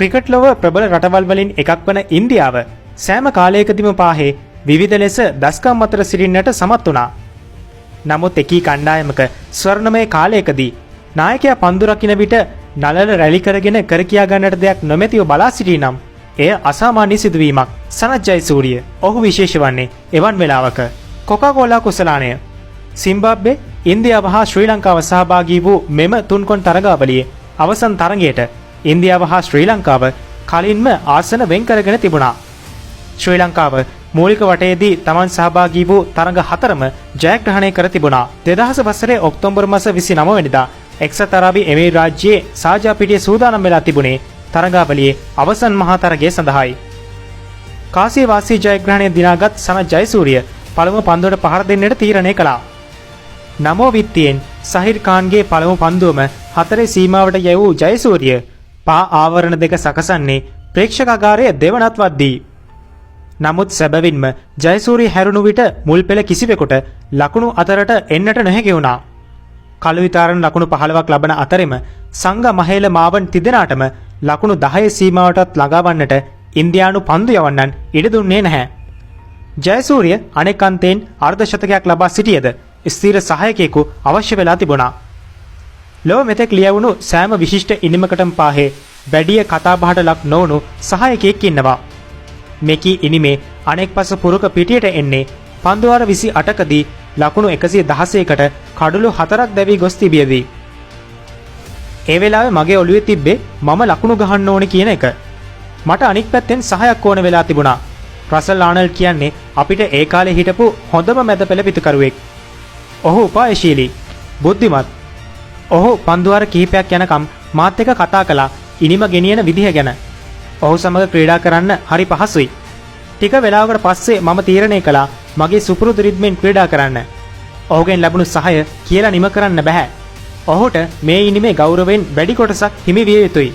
Cricket ලොව ප්‍රබල රටවල් වලින් එකක් වන ඉන්දියාව සෑම කාලයකදීම පාහේ විවිධ ලෙස දස්කම් අතර සිටින්නට සමත් වුණා. නමුත් එකී කණ්ඩායමක ස්වර්ණමය කාලයකදී නායකයා පන්දු රකින්න විට නළල රැලි කරගෙන කර කියා ගන්නට දෙයක් නොමැතිව බලා සිටිනම් එය අසාමාන්‍ය සිදුවීමක්. සනත් ජයසූරිය ඔහු විශේෂ වන්නේ එවන් වෙලාවක කොකාකෝලා කුසලානය සිම්බාබ්වේ ඉන්දියාව හා ශ්‍රී ලංකාව සහභාගී වූ මෙම තුන්කොන් තරගාවලියේ අවසන් තරගයට ඉන්දියාව හා ශ්‍රී ලංකාව කලින්ම ආසන වෙන් කරගෙන තිබුණා. ශ්‍රී ලංකාව මූලික වටයේදී තමන් සහභාගී වූ තරග 4ම ජයග්‍රහණය කර තිබුණා. 2000 වසරේ ඔක්තෝබර් මාස 29 වෙනිදා එක්සත් අරාබි එමිරේට් රාජ්‍යයේ සාජා පිටියේ සූදානම් වෙලා තිබුණේ තරගාවලියේ අවසන් මහා තරගය සඳහායි. කාසිය වාසී ජයග්‍රහණය දිනාගත් සනත් ජයසූරිය පළමු පන්දුවට පහර දෙන්නට තීරණය කළා. නමෝ විත්තියෙන් සහිර් ඛාන්ගේ පළමු පන්දුවම 4 සීමාවට යැවූ ජයසූරිය පා ආවරණ දෙක සකසන්නේ ප්‍රේක්ෂකාගාරයේ දෙවනත් වද්දී. නමුත් සැබවින්ම ජයසූරිය හැරුණු විට මුල් පෙළ කිසිවෙකුට ලකුණු අතරට එන්නට නොහැකි වුණා. කළු විතාරණ ලකුණු 15ක් ලබන අතරෙම සංග මහේල මාවන් තිදෙනාටම ලකුණු 10 සීමාවටත් ළඟා වන්නට ඉන්දියානු පන්දු යවන්නන් ඉඩ දුන්නේ නැහැ. ජයසූරිය අනෙක් අන්තයෙන් අර්ධ ශතකයක් ලබා සිටියද ස්ථීර සහායකයෙකු අවශ්‍ය වෙලා තිබුණා. ලොව මෙතෙක් ලියවුණු සෑම විශිෂ්ට ඉනිමකටම පාහේ වැඩිය කතාබහට ලක් නොවුණු සහායකයෙක් ඉන්නවා. මෙකී ඉනිමේ අනෙක් පස පුරුක පිටියට එන්නේ පන්දුවාර 28කදී ලකුණු 116කට කඩලු 4ක් දැවී ගොස් තිබියදී. ඒ වෙලාවේ මගේ ඔළුවේ තිබ්බේ මම ලකුණු ගහන්න ඕනේ කියන එක. මට අනික් පැත්තෙන් සහායක් ඕන වෙලා තිබුණා. රසල් ආනල්ඩ් කියන්නේ අපිට ඒ කාලේ හිටපු හොඳම මැද පෙළ පිටුකරුවෙක්. ඔහු උපායශීලී, බුද්ධිමත්. ඔහු පන්දුවාර කිහිපයක් යනකම් මාත් එක්ක කතා කළා ඉනිම ගෙනියන විදිහ ගැන. ඔහු සමග ක්‍රීඩා කරන්න හරි පහසුයි. ටික වෙලාවකට පස්සේ මම තීරණය කළා මගේ සුපුරුදු රිද්මෙන් ක්‍රීඩා කරන්න. ඔහුගෙන් ලැබුණු සහාය කියලා නිම කරන්න බෑ. ඔහුට මේ ඉනිමේ ගෞරවයෙන් වැඩි කොටසක් හිමි විය යුතුයි.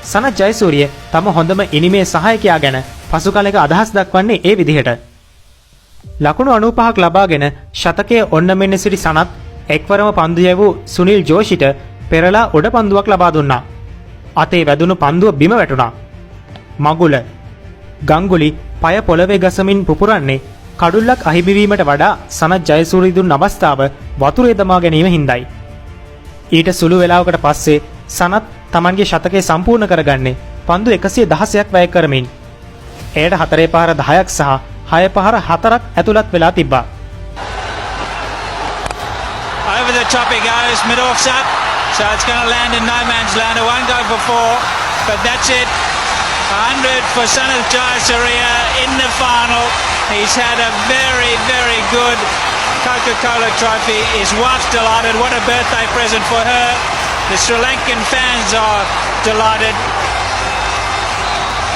සනත් ජයසූරිය තම හොඳම ඉනිමේ සහායකයා ගැන පසු කාලයක අදහස් දක්වන්නේ ඒ විදිහට. ලකුණු 95ක් ලබාගෙන ශතකයේ ඔන්න මෙන්න සිටි සනත් එක්වරම පන්දු යැවූ සුනිල් ජෝෂිට පෙරලා උඩ පන්දුවක් ලබා දුන්නා. අතේ වැදුණු පන්දුව බිම වැටුණා. මගුල ගංගුලි පය පොළවේ ගසමින් පුපුරන්නේ කඩුල්ලක් අහිමිවීමට වඩා සනත් ජයසූරිය දුන් අවස්ථාව වතුරේ දමා ගැනීම හින්දායි. ඊට සුළු වේලාවකට පස්සේ සනත් තමන්ගේ ශතකය සම්පූර්ණ කරගන්නේ පන්දු 116ක් වැය කරමින්. එයට 4 පහර 10ක් සහ 6 පහර 4ක් ඇතුළත් වෙලා තිබ්බා. Over the top he goes, mid-off's up, so it's going to land in no man's land. It won't go for 4, but that's it. 100 for Sanath Jayasuriya in the final. He's had a very, very good Coca-Cola trophy. His wife's delighted. What a birthday present for her. The Sri Lankan fans are delighted.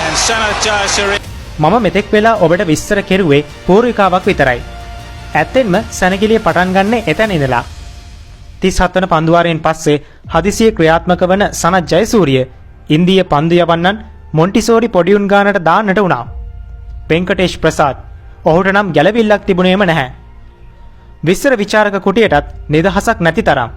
And Sanath Jayasuriya. මම මෙතෙක් වෙලා ඔබට විස්තර කෙරුවේ පූර්විකාවක් විතරයි. ඇත්තෙන්ම සැනකිලිය පටන් ගන්න එතන ඉඳලා 37 වන පන්දුවාරයෙන් පස්සේ හදිසියේ ක්‍රියාත්මක වන සනත් ජයසූරිය ඉන්දිය පන්දු යවන්නන් මොන්ටිසෝරි පොඩියුන් ගානට දාන්නට වුණා. වෙන්කටේෂ් ප්‍රසාද් ඔහුට නම් ගැළවිල්ලක් තිබුණේම නැහැ. විස්තර විචාරක කුටියටත් නිදහසක් නැති තරම්.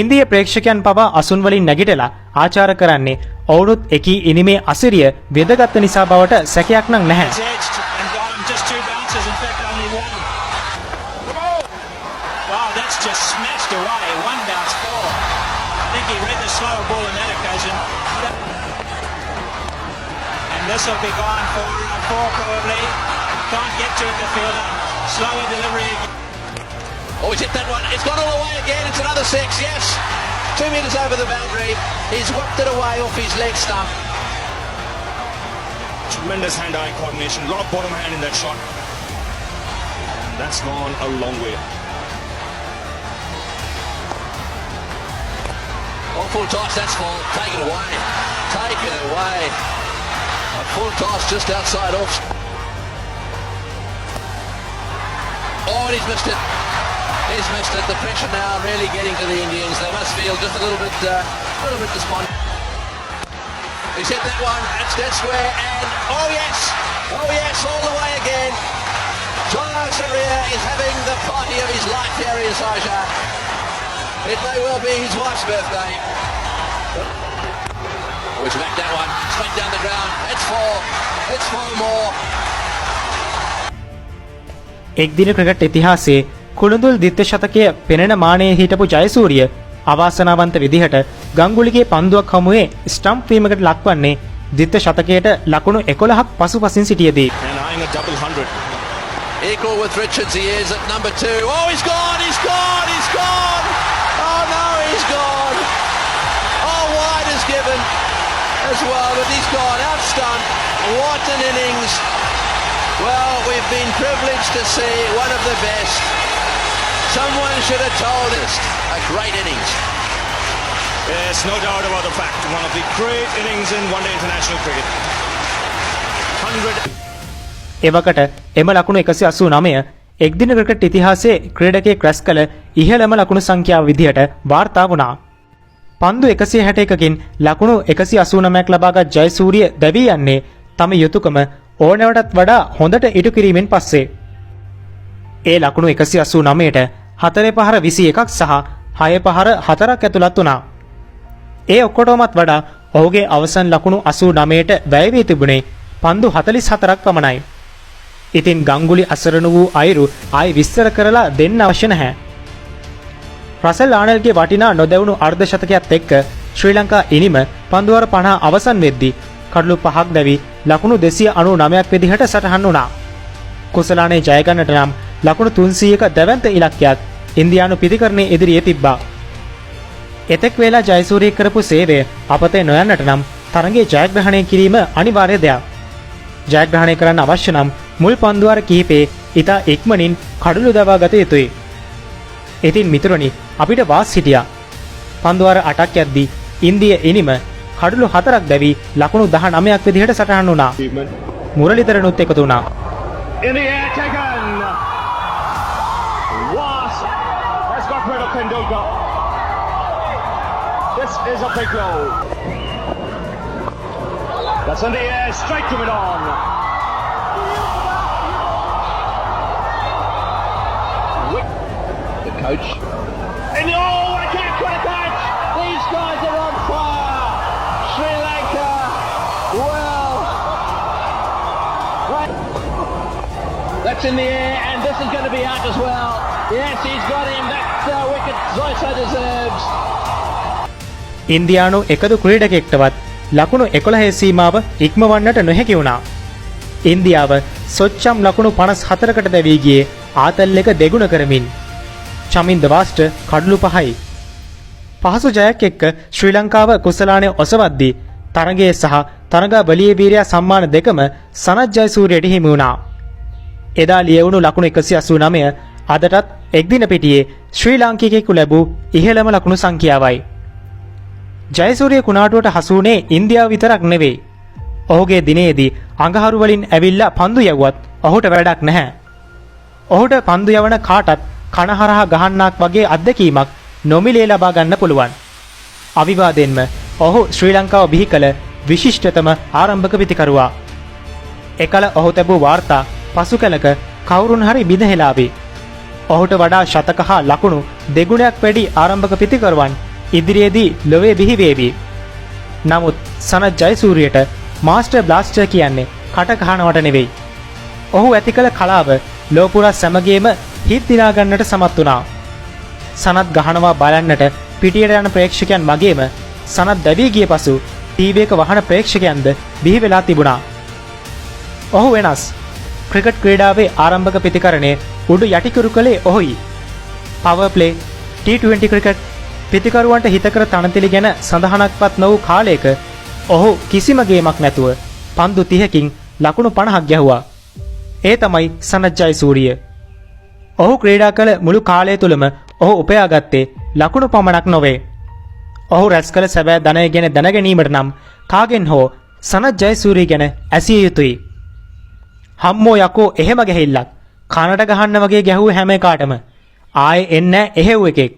ඉන්දිය ප්‍රේක්ෂකයන් පවා අසුන් වලින් නැගිටලා ආචාර කරන්නේ ඔවුනුත් එකී ඉනිමේ අසිරිය වෙදගත් නිසා බවට සැකයක් නම් නැහැ. Just smashed away, one bounce four. I think he read the slower ball in that occasion. And this will be gone for four probably. Can't get to it, the fielder. Slower delivery again. Oh, he's hit that one. It's gone all the way again. It's another 6, yes. 2 metres over the boundary. He's whipped it away off his leg stump. Tremendous hand-eye coordination. A lot of bottom hand in that shot. And that's gone a long way. Oh, full toss, that's full. Take it away. Take it away. A full toss just outside off. Oh, and he's missed it. He's missed it. The pressure now really getting to the Indians. They must feel just a little bit despondent. He's hit that one. That's square. And oh yes, all the way again. Jayasuriya is having the party of his life here in Sharjah. It may well be his wife's birthday. Which back that one, straight down the ground. It's four more. එක්දින cricket ඉතිහාසයේ කුළුඳුල් දිත්‍ය ශතකය පෙනෙන මානයේ හිටපු ජයසූරිය අවාසනාවන්ත විදිහට ගංගුලිගේ පන්දුවක් හමුවේ stamp වීමකට ලක්වන්නේ දිත්‍ය ශතකයට ලකුණු 11ක් පසුපසින් සිටියේදී. And eyeing a double 100. Equal with Richards, he is at number 2. Oh, he's gone! Oh no, he's gone! Oh, wide is given as well, but he's gone out stunned. What an innings! Well, we've been privileged to see one of the best. Someone should have told us. A great innings. Yes, no doubt about the fact. One of the great innings in one-day international cricket. 100. එවකට එම ලකුණු 189 එක්දින cricket ඉතිහාසයේ ක්‍රීඩකයෙක් රැස් කළ ඉහළම ලකුණු සංඛ්‍යාව විදිහට වාර්තා වුණා. පන්දු 161කින් ලකුණු 189ක් ලබාගත් ජයසූරිය දැවී යන්නේ තම යුතුයකම ඕනෑවටත් වඩා හොඳට ඉටු කිරීමෙන් පස්සේ. ඒ ලකුණු 189ට 4 පහර 21ක් සහ 6 පහර 4ක් ඇතුළත් වුණා. ඒ ඔක්කොටමත් වඩා ඔහුගේ අවසන් ලකුණු 89ට වැය වී තිබුණේ පන්දු 44ක් පමණයි. ඉතින් ගංගුලි අසරණ වූ අයුරු ආයි විස්තර කරලා දෙන්න අවශ්‍ය නැහැ. රසල් ආනල්ගේ වටිනා නොදැවුණු අර්ධ ශතකයත් එක්ක ශ්‍රී ලංකා ඉනිම පන්දුවර 50 අවසන් වෙද්දී කඩලු 5ක් දැවි ලකුණු 299ක් විදිහට සටහන් වුණා. කුසලානේ ජය ගන්නට නම් ලකුණු 300ක දැවැන්ත ඉලක්කයක් ඉන්දියානු පිතිකරණයේ ඉදිරියේ තිබ්බා. එතෙක් වේලා ජයසූරිය කරපු සේවය අපතේ නොයන්නට නම් තරගයේ ජයග්‍රහණය කිරීම අනිවාර්ය දෙයක්. ජයග්‍රහණය කරන්න අවශ්‍ය නම් මුල් පන්දුවර කිහිපේ ඉතා ඉක්මනින් කඩලු දවා ගත යුතුයි. ඉතින් මිතුරනි අපිට වාස් හිටියා. පන්දුවර 8ක් යද්දී ඉන්දිය ඉනිම කඩලු 4ක් දැවි ලකුණු 19ක් විදිහට සටහන් වුණා. මුරලිතරනුත් එකතු වුණා. In the air, taken. Was has got rid of Tendulkar. This is a big goal. That's in the air, straight to it on. The coach. And oh, what a catch, what a catch! These guys are on fire. Sri Lanka. Well. Right. That's in the air, and this is going to be out as well. Yes, he's got him. That wicket Zoysa deserves. ඉන්දියානු එකදු ක්‍රීඩකයෙක්ටවත් ලකුණු 11 සීමාව ඉක්මවන්නට නොහැකි වුණා. ඉන්දියාව සොච්චම් ලකුණු 54කට දැවී ගියේ ආතල් එක දෙගුණ කරමින්. චමින්ද වාස්ට කඩලු 5යි. පහසු ජයක් එක්ක ශ්‍රී ලංකාව කුසලානේ ඔසවද්දී තරගයේ සහ තරගා බලියේ වීරයා සම්මාන දෙකම සනත් ජයසූරියට හිමි වුණා. එදා ලියවුණු ලකුණු 189 අදටත් එක්දින පිටියේ ශ්‍රී ලාංකිකයෙකු ලැබූ ඉහළම ලකුණු සංඛ්‍යාවයි. ජයසූරිය කුණාටුවට හසු වුණේ ඉන්දියාව විතරක් නෙවෙයි. ඔහුගේ දිනේදී අඟහරු වලින් ඇවිල්ලා පන්දු යවුවත් ඔහුට වැඩක් නැහැ. ඔහුට පන්දු යවන කාටත් කනහරහා ගහන්නක් වගේ අත්දැකීමක් නොමිලේ ලබා ගන්න පුළුවන්. අවිවාදයෙන්ම ඔහු ශ්‍රී ලංකාව බිහි කළ විශිෂ්ටතම ආරම්භක පිතිකරුවා. එකල ඔහු තිබූ වාර්තා පසු කලක කවුරුන් හරි බිඳහෙලාවේ. ඔහුට වඩා ශතක හා ලකුණු දෙගුණයක් වැඩි ආරම්භක පිතිකරුවන් ඉදිරියේදී ලොවේ බිහි වේවි. නමුත් සනත් ජයසූරියට මාස්ටර් බ්ලාස්ටර් කියන්නේ කට කහනවට නෙවෙයි. ඔහු ඇති කළ කලාව ලෝපුරා සමගේම හිත් දිනා ගන්නට සමත් වුණා. සනත් ගහනවා බලන්නට පිටියට යන ප්‍රේක්ෂකයන් වගේම සනත් දැවී ගිය පසු ටීවී එක වහන ප්‍රේක්ෂකයන්ද බිහි වෙලා තිබුණා. ඔහු වෙනස්. ක්‍රිකට් ක්‍රීඩාවේ ආරම්භක පිතිකරණයේ උඩු යටිකුරු කළේ ඔහුයි. පවර් ප්ලේ T20 ක්‍රිකට් පිතිකරුවන්ට හිතකර තනතිලි ගැන සඳහනක්වත් නොවූ කාලයක ඔහු කිසිම ගේමක් නැතුව පන්දු 30කින් ලකුණු 50ක් ගැහුවා. ඒ තමයි සනත් ජයසූරිය. ඔහු ක්‍රීඩා කළ මුළු කාලය තුලම ඔහු උපයාගත්තේ ලකුණු පමණක් නොවේ. ඔහු රැස් කළ සැබෑ ධනය ගැන දැනගැනීමට නම් කාගෙන් හෝ සනත් ජයසූරිය ගැන ඇසිය යුතුයි. හම්මෝ යකෝ එහෙම ගැහිල්ලක් කනට ගහන්න වගේ ගැහුව හැම එකාටම ආයේ එන්නේ නැහැ එහෙව් එකෙක්.